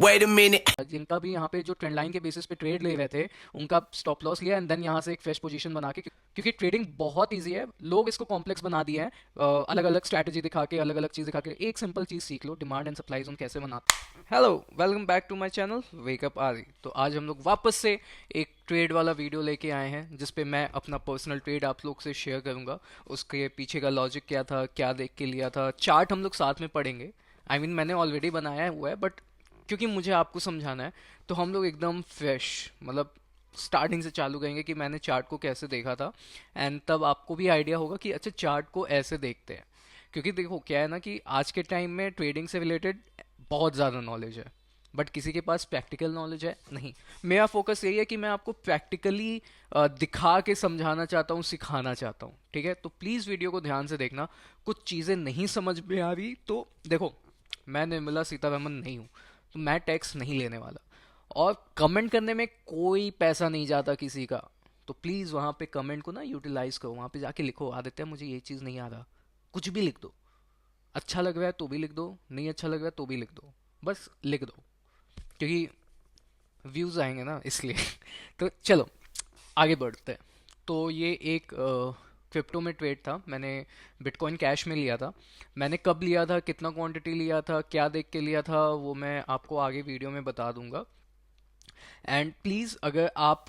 Wait a minute. जिनका भी यहाँ पे जो ट्रेंड लाइन के बेसिस पे ट्रेड ले रहे थे, उनका स्टॉप लॉस लिया एंड देन यहाँ से एक फ्रेश पोजीशन बना के, क्योंकि ट्रेडिंग बहुत इजी है, लोग इसको कॉम्प्लेक्स बना दिए हैं अलग अलग स्ट्रैटेजी दिखा के, अलग अलग चीज़ दिखा के। एक सिंपल चीज़ सीख लो, डिमांड एंड सप्लाई जोन कैसे बनाते हैं। Hello, welcome back to my channel wakeup Aadi. तो आज हम लोग वापस से एक ट्रेड वाला वीडियो लेके आए हैं जिसपे मैं अपना पर्सनल ट्रेड आप लोग से शेयर करूंगा। उसके पीछे का लॉजिक क्या था, क्या देख के लिया था, चार्ट हम लोग साथ में पढ़ेंगे। मैंने ऑलरेडी बनाया हुआ है, बट क्योंकि मुझे आपको समझाना है तो हम लोग एकदम फ्रेश, मतलब स्टार्टिंग से चालू करेंगे कि मैंने चार्ट को कैसे देखा था। एंड तब आपको भी आइडिया होगा कि अच्छा चार्ट को ऐसे देखते हैं। क्योंकि देखो क्या है ना कि आज के टाइम में ट्रेडिंग से रिलेटेड बहुत ज़्यादा नॉलेज है, बट किसी के पास प्रैक्टिकल नॉलेज है नहीं। मेरा फोकस यही है कि मैं आपको प्रैक्टिकली दिखा के समझाना चाहता हूँ, सिखाना चाहता हूँ। ठीक है, तो प्लीज़ वीडियो को ध्यान से देखना। कुछ चीज़ें नहीं समझ में आ रही तो देखो, मैं निर्मला सीतारमन नहीं हूँ, तो मैं टैक्स नहीं लेने वाला। और कमेंट करने में कोई पैसा नहीं जाता किसी का। तो प्लीज़ वहाँ पे कमेंट को ना यूटिलाइज करो, वहाँ पे जाके लिखो आदित्य मुझे ये चीज़ नहीं आ रहा, कुछ भी लिख दो। अच्छा लग रहा है तो भी लिख दो, नहीं अच्छा लग रहा है तो भी लिख दो, बस लिख दो, क्योंकि व्यूज़ आएंगे ना इसलिए। तो चलो आगे बढ़ते हैं। तो ये एक क्रिप्टो में ट्रेड था, मैंने बिटकॉइन कैश में लिया था। मैंने कब लिया था, कितना क्वांटिटी लिया था, क्या देख के लिया था, वो मैं आपको आगे वीडियो में बता दूंगा। एंड प्लीज़ अगर आप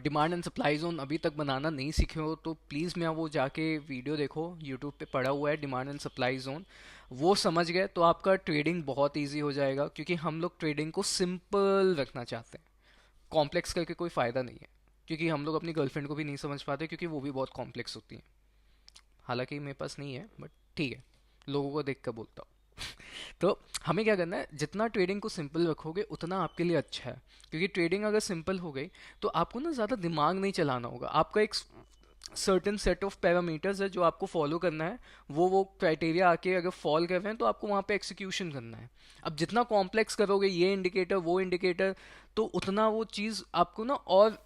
डिमांड एंड सप्लाई जोन अभी तक बनाना नहीं सीखे हो तो प्लीज़ मैं वो जाके वीडियो देखो, यूट्यूब पे पड़ा हुआ है डिमांड एंड सप्लाई जोन। वो समझ गए तो आपका ट्रेडिंग बहुत ईजी हो जाएगा, क्योंकि हम लोग ट्रेडिंग को सिंपल रखना चाहते हैं। कॉम्प्लेक्स करके कोई फ़ायदा नहीं है, क्योंकि हम लोग अपनी गर्लफ्रेंड को भी नहीं समझ पाते, क्योंकि वो भी बहुत कॉम्प्लेक्स होती हैं। हालांकि मेरे पास नहीं है, बट ठीक है, लोगों को देख कर बोलता हूँ। तो हमें क्या करना है, जितना ट्रेडिंग को सिंपल रखोगे उतना आपके लिए अच्छा है। क्योंकि ट्रेडिंग अगर सिंपल हो गई तो आपको ना ज़्यादा दिमाग नहीं चलाना होगा। आपका एक सर्टेन सेट ऑफ पैरामीटर्स है जो आपको फॉलो करना है। वो क्राइटेरिया आके अगर फॉल कर रहे हैं तो आपको वहाँ पे एक्सिक्यूशन करना है। अब जितना कॉम्प्लेक्स करोगे, ये इंडिकेटर वो इंडिकेटर, तो उतना वो चीज़ आपको ना और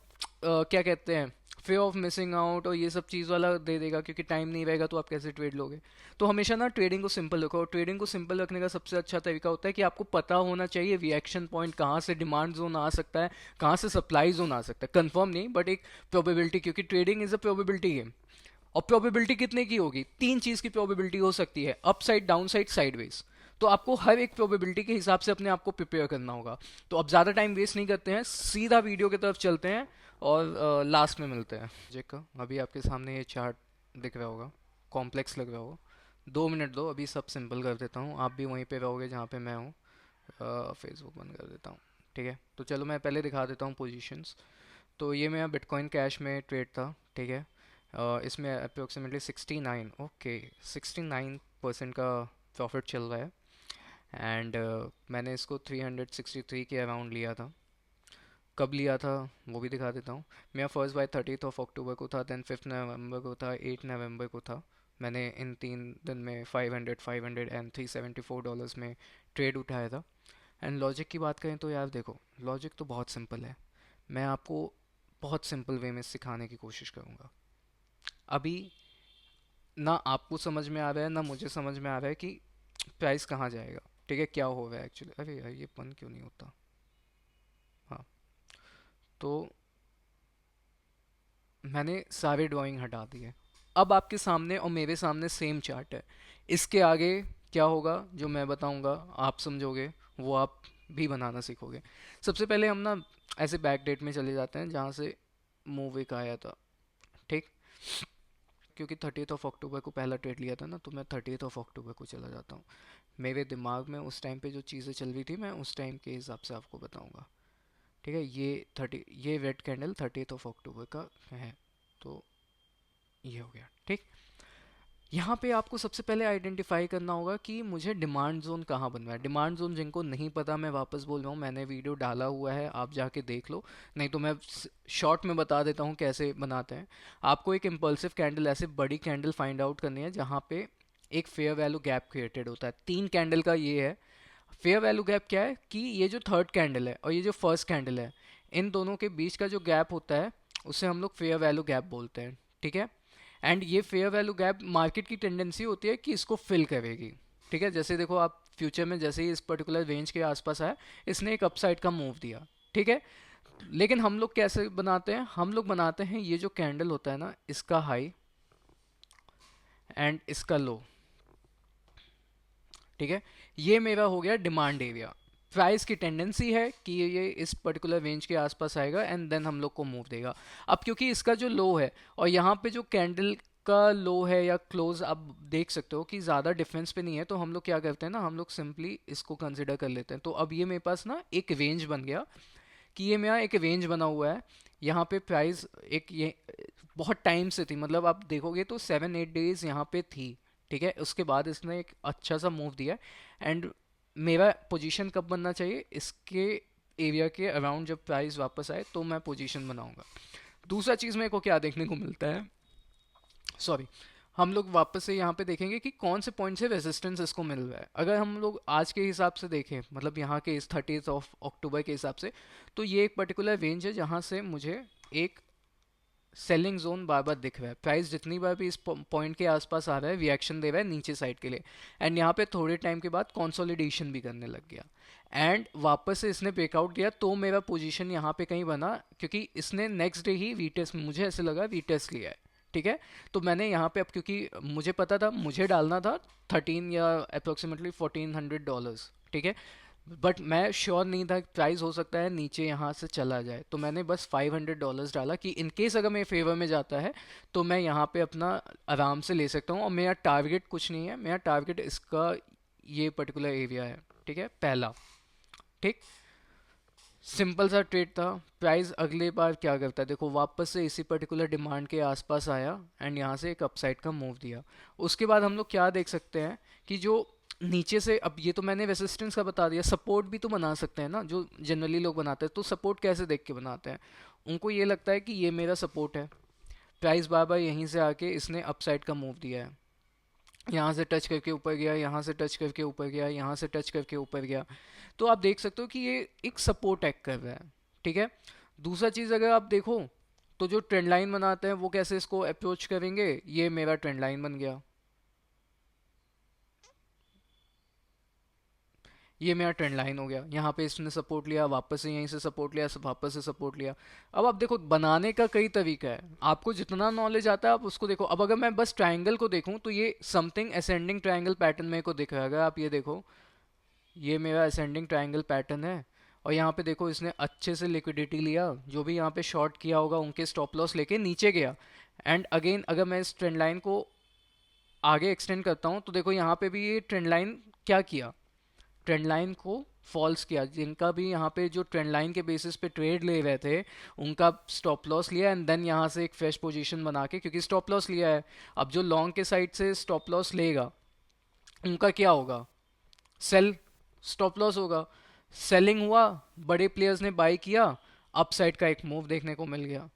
क्या कहते हैं, फेयर ऑफ मिसिंग आउट और ये सब चीज़ वाला दे देगा, क्योंकि टाइम नहीं रहेगा तो आप कैसे ट्रेड लोगे। तो हमेशा ना ट्रेडिंग को सिंपल रखो, और ट्रेडिंग को सिंपल रखने का सबसे अच्छा तरीका होता है कि आपको पता होना चाहिए रिएक्शन पॉइंट कहाँ से डिमांड जोन आ सकता है, कहाँ से सप्लाई जोन आ सकता है। कंफर्म नहीं, बट एक प्रोबेबिलिटी, क्योंकि trading is a probability game. और प्रोबेबिलिटी कितने की होगी, तीन चीज़ की प्रोबेबिलिटी हो सकती है, up side, down side, sideways. तो आपको हर एक प्रोबेबिलिटी के हिसाब से अपने आप को प्रिपेयर करना होगा। तो अब ज़्यादा टाइम वेस्ट नहीं करते हैं, सीधा वीडियो की तरफ चलते हैं और लास्ट में मिलते हैं। जेका अभी आपके सामने ये चार्ट दिख रहा होगा, कॉम्प्लेक्स लग रहा होगा। 2 मिनट दो, अभी सब सिंपल कर देता हूँ, आप भी वहीं पे रहोगे जहाँ पे मैं हूँ। फेसबुक बंद कर देता हूँ। ठीक है, तो चलो मैं पहले दिखा देता हूँ पोजीशंस। तो ये मेरा बिटकॉइन कैश में ट्रेड था। ठीक है, इसमें अप्रोक्सीमेटली 69, ओके, 69% का प्रॉफिट चल रहा है। एंड मैंने इसको 363 के अराउंड लिया था। कब लिया था वो भी दिखा देता हूँ। मेरा फर्स्ट बाय 30 अक्टूबर को था, देन 5 नवंबर को था, 8 नवंबर को था। मैंने इन 3 दिन में 500, 500 एंड $374 में ट्रेड उठाया था। एंड लॉजिक की बात करें तो यार देखो, लॉजिक तो बहुत सिंपल है। मैं आपको बहुत सिंपल वे में सिखाने की कोशिश करूँगा। अभी ना आपको समझ में आ रहा है ना मुझे समझ में आ रहा है कि प्राइस कहाँ जाएगा। ठीक है, क्या हो रहा है एक्चुअली। अरे यार ये बंद क्यों नहीं होता। हाँ, तो मैंने सारे ड्राइंग हटा दिए। अब आपके सामने और मेरे सामने सेम चार्ट है। इसके आगे क्या होगा जो मैं बताऊंगा आप समझोगे, वो आप भी बनाना सीखोगे। सबसे पहले हम ना ऐसे बैक डेट में चले जाते हैं जहाँ से मूव एक आया था। ठीक, क्योंकि 30 अक्टूबर को पहला ट्रेड लिया था ना, तो मैं 30 अक्टूबर को चला जाता हूँ। मेरे दिमाग में उस टाइम पे जो चीज़ें चल रही थी मैं उस टाइम के हिसाब से आपको बताऊंगा। ठीक है, ये रेड कैंडल 30 अक्टूबर का है। तो ये हो गया। ठीक, यहाँ पे आपको सबसे पहले आइडेंटिफाई करना होगा कि मुझे डिमांड जोन कहाँ बनना है। डिमांड जोन जिनको नहीं पता, मैं वापस बोल रहा हूँ, मैंने वीडियो डाला हुआ है, आप जाके देख लो। नहीं तो मैं शॉर्ट में बता देता हूँ कैसे बनाते हैं। आपको एक इम्पल्सिव कैंडल, ऐसे बड़ी कैंडल फाइंड आउट करनी है जहाँ पे एक फेयर वैल्यू गैप क्रिएटेड होता है। 3 कैंडल का ये है। फेयर वैल्यू गैप क्या है कि ये जो थर्ड कैंडल है और ये जो फर्स्ट कैंडल है, इन दोनों के बीच का जो गैप होता है उसे हम लोग फेयर वैल्यू गैप बोलते हैं। ठीक है, एंड ये फेयर वैल्यू गैप मार्केट की टेंडेंसी होती है कि इसको फिल करेगी। ठीक है, जैसे देखो आप फ्यूचर में जैसे ही इस पर्टिकुलर रेंज के आसपास आया, इसने एक अपसाइड का मूव दिया, ठीक है। लेकिन हम लोग कैसे बनाते हैं, हम लोग बनाते हैं ये जो कैंडल होता है ना, इसका हाई एंड इसका लो, ठीक है। ये मेरा हो गया डिमांड एरिया। प्राइस की टेंडेंसी है कि ये इस पर्टिकुलर रेंज के आसपास आएगा एंड देन हम लोग को मूव देगा। अब क्योंकि इसका जो लो है और यहाँ पे जो कैंडल का लो है या क्लोज, आप देख सकते हो कि ज़्यादा डिफरेंस पे नहीं है, तो हम लोग क्या करते हैं ना, हम लोग सिंपली इसको कंसिडर कर लेते हैं। तो अब ये मेरे पास ना एक रेंज बन गया, कि ये मेरा एक रेंज बना हुआ है। यहाँ पे प्राइस एक ये बहुत टाइम से थी, मतलब आप देखोगे तो 7-8 डेज यहाँ पे थी, ठीक है। उसके बाद इसने एक अच्छा सा मूव दिया एंड मेरा पोजीशन कब बनना चाहिए, इसके एरिया के अराउंड जब प्राइस वापस आए तो मैं पोजीशन बनाऊंगा। दूसरा चीज़ मेरे को क्या देखने को मिलता है, सॉरी, हम लोग वापस से यहाँ पे देखेंगे कि कौन से पॉइंट से रेजिस्टेंस इसको मिल रहा है। अगर हम लोग आज के हिसाब से देखें, मतलब यहाँ के इस 30 के हिसाब से, तो ये एक पर्टिकुलर रेंज है जहाँ से मुझे एक सेलिंग जोन बार बार दिख रहा है। प्राइस जितनी बार भी इस पॉइंट के आसपास आ रहा है, रिएक्शन दे रहा है नीचे साइड के लिए, एंड यहाँ पे थोड़े टाइम के बाद कंसोलिडेशन भी करने लग गया एंड वापस से इसने ब्रेकआउट दिया, तो मेरा पोजीशन यहाँ पे कहीं बना, क्योंकि इसने नेक्स्ट डे ही वीटेस्ट, मुझे ऐसे लगा वीटेस्ट लिया है, ठीक है। तो मैंने यहाँ पे, अब क्योंकि मुझे पता था मुझे डालना था 13 या अप्रोक्सीमेटली $1400, ठीक है। बट मैं श्योर नहीं था, प्राइस हो सकता है नीचे यहाँ से चला जाए, तो मैंने बस $500 डाला कि इन केस अगर मेरे फेवर में जाता है तो मैं यहाँ पे अपना आराम से ले सकता हूँ। और मेरा टारगेट कुछ नहीं है, मेरा टारगेट इसका ये पर्टिकुलर एरिया है, ठीक है, पहला, ठीक। सिंपल सा ट्रेड था। प्राइस अगले बार क्या करता है, देखो वापस से इसी पर्टिकुलर डिमांड के आसपास आया एंड यहाँ से एक अपसाइड का मूव दिया। उसके बाद हम लोग क्या देख सकते हैं कि जो नीचे से, अब ये तो मैंने रेसिस्टेंस का बता दिया, सपोर्ट भी तो बना सकते हैं ना, जो जनरली लोग बनाते हैं। तो सपोर्ट कैसे देख के बनाते हैं, उनको ये लगता है कि ये मेरा सपोर्ट है, प्राइस बार बार यहीं से आके इसने अपसाइड का मूव दिया है, यहाँ से टच करके ऊपर गया, यहाँ से टच करके ऊपर गया, यहाँ से टच करके ऊपर गया। तो आप देख सकते हो कि ये एक सपोर्ट एक्ट कर रहा है, ठीक है। दूसरा चीज़ अगर आप देखो, तो जो ट्रेंड लाइन बनाते हैं वो कैसे इसको अप्रोच करेंगे, ये मेरा ट्रेंड लाइन बन गया, ये मेरा ट्रेंड लाइन हो गया। यहाँ पे इसने सपोर्ट लिया, वापस से यहीं से सपोर्ट लिया, वापस से सपोर्ट लिया। अब आप देखो बनाने का कई तरीका है, आपको जितना नॉलेज आता है आप उसको देखो। अब अगर मैं बस ट्राइंगल को देखूं तो ये समथिंग असेंडिंग ट्राइंगल पैटर्न मेरे को दिख रहा है। अगर आप ये देखो, ये मेरा असेंडिंग ट्राइंगल पैटर्न है, और यहाँ पे देखो इसने अच्छे से लिक्विडिटी लिया, जो भी यहाँ पे शॉर्ट किया होगा उनके स्टॉप लॉस लेके नीचे गया। एंड अगेन अगर मैं इस ट्रेंड लाइन को आगे एक्सटेंड करता हूँ तो देखो यहाँ पे भी ये ट्रेंड लाइन क्या किया, ट्रेंड लाइन को फॉल्स किया। जिनका भी यहाँ पे जो ट्रेंड लाइन के बेसिस पे ट्रेड ले रहे थे, उनका स्टॉप लॉस लिया एंड देन यहाँ से एक फ्रेश पोजीशन बना के, क्योंकि स्टॉप लॉस लिया है, अब जो लॉन्ग के साइड से स्टॉप लॉस लेगा उनका क्या होगा, सेल, स्टॉप लॉस होगा। सेलिंग हुआ, बड़े प्लेयर्स ने बाई किया, अपसाइड का एक मूव देखने को मिल गया।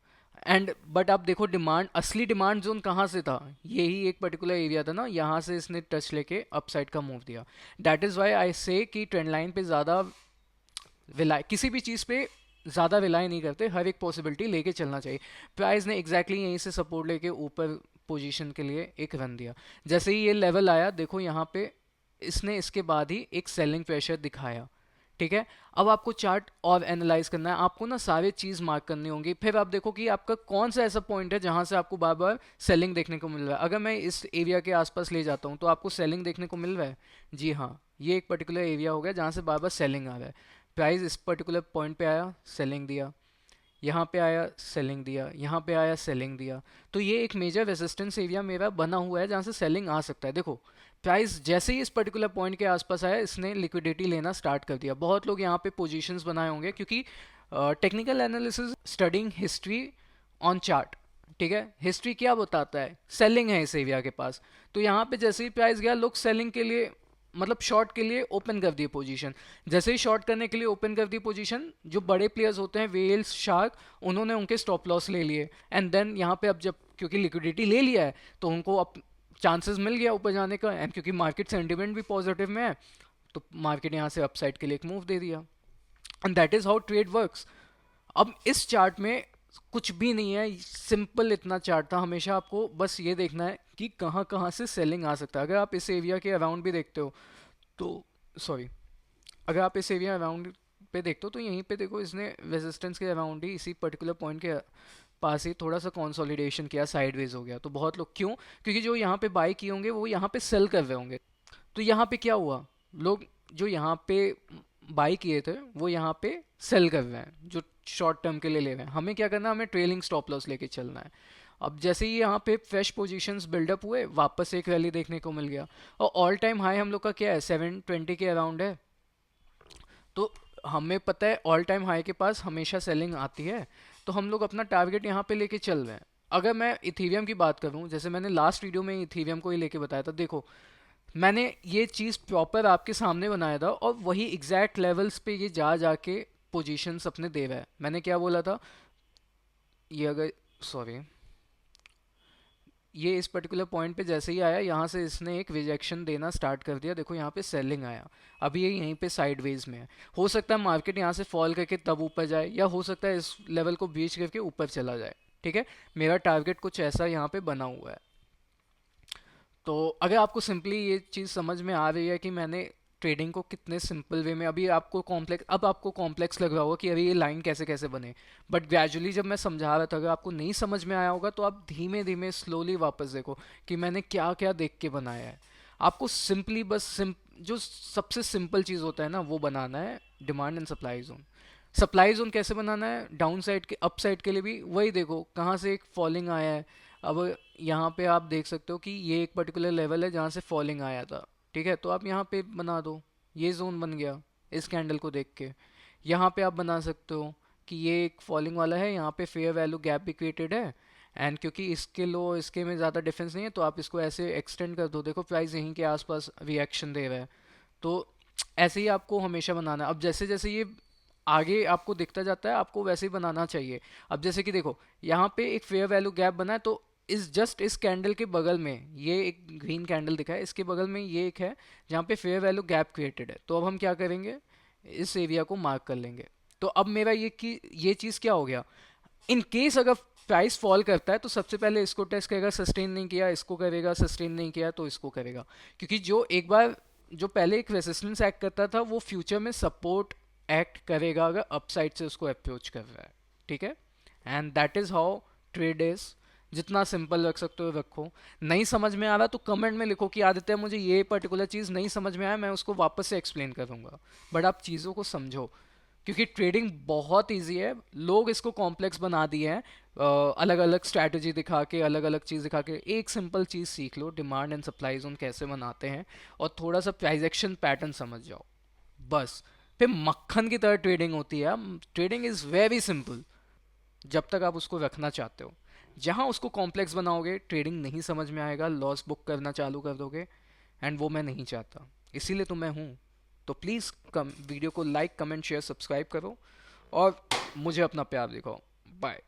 एंड बट आप देखो डिमांड, असली डिमांड जोन कहाँ से था, यही एक पर्टिकुलर एरिया था ना, यहाँ से इसने टच लेके अपसाइड का मूव दिया। दैट इज़ वाई आई से कि ट्रेंड लाइन पे ज़्यादा विलाय, किसी भी चीज़ पे ज़्यादा विलाय नहीं करते, हर एक पॉसिबिलिटी लेके चलना चाहिए। प्राइस ने एग्जैक्टली यहीं से सपोर्ट लेके ऊपर पोजीशन के लिए एक रन दिया। जैसे ही ये लेवल आया, देखो यहाँ पे इसने इसके बाद ही एक सेलिंग प्रेशर दिखाया, ठीक है। अब आपको चार्ट और एनालाइज करना है, आपको ना सारे चीज़ मार्क करनी होंगी, फिर आप देखो कि आपका कौन सा ऐसा पॉइंट है जहां से आपको बार बार सेलिंग देखने को मिल रहा है। अगर मैं इस एरिया के आसपास ले जाता हूं तो आपको सेलिंग देखने को मिल रहा है, जी हाँ, ये एक पर्टिकुलर एरिया हो गया जहां से बार बार सेलिंग आ रहा है। प्राइस इस पर्टिकुलर पॉइंट पे आया, सेलिंग दिया, यहाँ पे आया सेलिंग दिया, यहाँ पे आया सेलिंग दिया। तो ये एक मेजर रेजिस्टेंस एरिया मेरा बना हुआ है जहाँ से सेलिंग आ सकता है। देखो प्राइस जैसे ही इस पर्टिकुलर पॉइंट के आसपास आया, इसने लिक्विडिटी लेना स्टार्ट कर दिया। बहुत लोग यहाँ पे पोजीशंस बनाए होंगे, क्योंकि technical analysis studying history on chart, ठीक है। हिस्ट्री क्या बताता है, सेलिंग है इस एरिया के पास, तो यहाँ पे जैसे ही प्राइस गया, लोग सेलिंग के लिए, मतलब शॉर्ट के लिए ओपन कर दिए पोजीशन। जैसे ही शॉर्ट करने के लिए ओपन कर दी पोजीशन, जो बड़े प्लेयर्स होते हैं, वेल्स, शार्क, उन्होंने उनके स्टॉप लॉस ले लिए एंड देन यहाँ पे अब जब क्योंकि लिक्विडिटी ले लिया है तो उनको अब चांसेस मिल गया ऊपर जाने का, एंड क्योंकि मार्केट सेंटिमेंट भी पॉजिटिव में है तो मार्केट यहाँ से अपसाइड के लिए एक मूव दे दिया। And that is how trade works. अब इस चार्ट में कुछ भी नहीं है, सिंपल इतना चार्ट था। हमेशा आपको बस ये देखना है, कि कहाँ कहाँ से सेलिंग आ सकता है। अगर आप इस एरिया के अराउंड भी देखते हो तो, सॉरी, अगर आप इस एरिया अराउंड पे देखते हो तो यहीं पे देखो इसने रेजिस्टेंस के अराउंड ही इसी पर्टिकुलर पॉइंट के पास ही थोड़ा सा कंसोलिडेशन किया, साइडवेज हो गया। तो बहुत लोग क्यों, क्योंकि जो यहाँ पे बाई किए होंगे वो यहाँ पे सेल कर रहे होंगे। तो यहाँ पे क्या हुआ, लोग जो यहाँ पे बाई किए थे वो यहाँ पे सेल कर रहे हैं, जो शॉर्ट टर्म के लिए ले रहे हैं। हमें क्या करना है, हमें ट्रेलिंग स्टॉप लॉस लेके चलना है। अब जैसे ही यहाँ पे फ्रेश पोजीशंस बिल्डअप हुए, वापस एक रैली देखने को मिल गया। और ऑल टाइम हाई हम लोग का क्या है, 720 के अराउंड है। तो हमें पता है ऑल टाइम हाई के पास हमेशा सेलिंग आती है। तो हम लोग अपना टारगेट यहाँ पे लेके चल रहे हैं। अगर मैं इथीरियम की बात करूँ, जैसे मैंने लास्ट वीडियो में इथीरियम को ही लेके बताया था, देखो मैंने ये चीज़ प्रॉपर आपके सामने बनाया था और वही एग्जैक्ट लेवल्स पे ये जा जाके पोजीशंस अपने दे रहा है। मैंने क्या बोला था, ये अगर, सॉरी, ये इस पर्टिकुलर पॉइंट पे जैसे ही आया, यहाँ से इसने एक रिजेक्शन देना स्टार्ट कर दिया। देखो यहाँ पे सेलिंग आया, अभी ये यहीं पे साइडवेज में है। हो सकता है मार्केट यहाँ से फॉल करके तब ऊपर जाए, या हो सकता है इस लेवल को ब्रीच करके ऊपर चला जाए। ठीक है, मेरा टारगेट कुछ ऐसा यहाँ पे बना हुआ है। तो अगर आपको सिंपली ये चीज़ समझ में आ रही है कि मैंने ट्रेडिंग को कितने सिंपल वे में, अभी आपको कॉम्प्लेक्स, अब आपको कॉम्प्लेक्स लग रहा होगा कि अभी ये लाइन कैसे कैसे बने, बट ग्रेजुअली जब मैं समझा रहा था, अगर आपको नहीं समझ में आया होगा तो आप धीमे धीमे स्लोली वापस देखो कि मैंने क्या क्या देख के बनाया है। आपको सिंपली बस जो सबसे सिंपल चीज़ होता है ना वो बनाना है, demand and supply zone. Supply zone कैसे बनाना है, डाउन साइड के अप साइड के लिए भी वही देखो, कहाँ से एक फॉलिंग आया है। अब यहाँ पे आप देख सकते हो कि ये एक पर्टिकुलर लेवल है जहाँ से फॉलिंग आया था। ठीक है, तो आप यहाँ पे बना दो, ये जोन बन गया इस कैंडल को देख के। यहाँ पे आप बना सकते हो कि ये एक फॉलिंग वाला है, यहाँ पे फेयर वैल्यू गैप भी क्रिएटेड है, एंड क्योंकि इसके लो इसके में ज़्यादा डिफरेंस नहीं है तो आप इसको ऐसे एक्सटेंड कर दो। देखो प्राइस यहीं के आसपास रिएक्शन दे रहा है। तो ऐसे ही आपको हमेशा बनाना है। अब जैसे जैसे ये आगे आपको दिखता जाता है, आपको वैसे ही बनाना चाहिए। अब जैसे कि देखो यहाँ पे एक फेयर वैल्यू गैप बना है, तो इस कैंडल के बगल में ये एक ग्रीन कैंडल दिखा है, इसके बगल में ये एक है जहाँ पे फेयर वैल्यू गैप क्रिएटेड है। तो अब हम क्या करेंगे, इस एरिया को मार्क कर लेंगे। तो अब मेरा ये चीज़ क्या हो गया, इन केस अगर प्राइस फॉल करता है तो सबसे पहले इसको टेस्ट करेगा, सस्टेन नहीं किया इसको करेगा, सस्टेन नहीं किया तो इसको करेगा। क्योंकि जो एक बार, जो पहले एक रेजिस्टेंस एक्ट करता था वो फ्यूचर में सपोर्ट एक्ट करेगा अगर अपसाइड से उसको अप्रोच कर रहा है। ठीक है, and that is how trade is. जितना सिंपल रख सकते हो रखो। नहीं समझ में आ रहा तो कमेंट में लिखो कि आदित्य मुझे ये पर्टिकुलर चीज़ नहीं समझ में आया, मैं उसको वापस से एक्सप्लेन करूंगा। बट आप चीज़ों को समझो, क्योंकि ट्रेडिंग बहुत इजी है, लोग इसको कॉम्प्लेक्स बना दिए हैं। अलग अलग स्ट्रैटेजी दिखा के, अलग अलग चीज़ दिखा के। एक सिंपल चीज़ सीख लो, डिमांड एंड सप्लाई जोन कैसे बनाते हैं, और थोड़ा सा प्राइस एक्शन पैटर्न समझ जाओ, बस। फिर मक्खन की तरह ट्रेडिंग होती है। ट्रेडिंग इज़ वेरी सिंपल जब तक आप उसको रखना चाहते हो। जहाँ उसको कॉम्प्लेक्स बनाओगे ट्रेडिंग नहीं समझ में आएगा, लॉस बुक करना चालू कर दोगे, एंड वो मैं नहीं चाहता, इसीलिए तो मैं हूँ। तो प्लीज़ वीडियो को लाइक कमेंट शेयर सब्सक्राइब करो और मुझे अपना प्यार दिखाओ। बाय।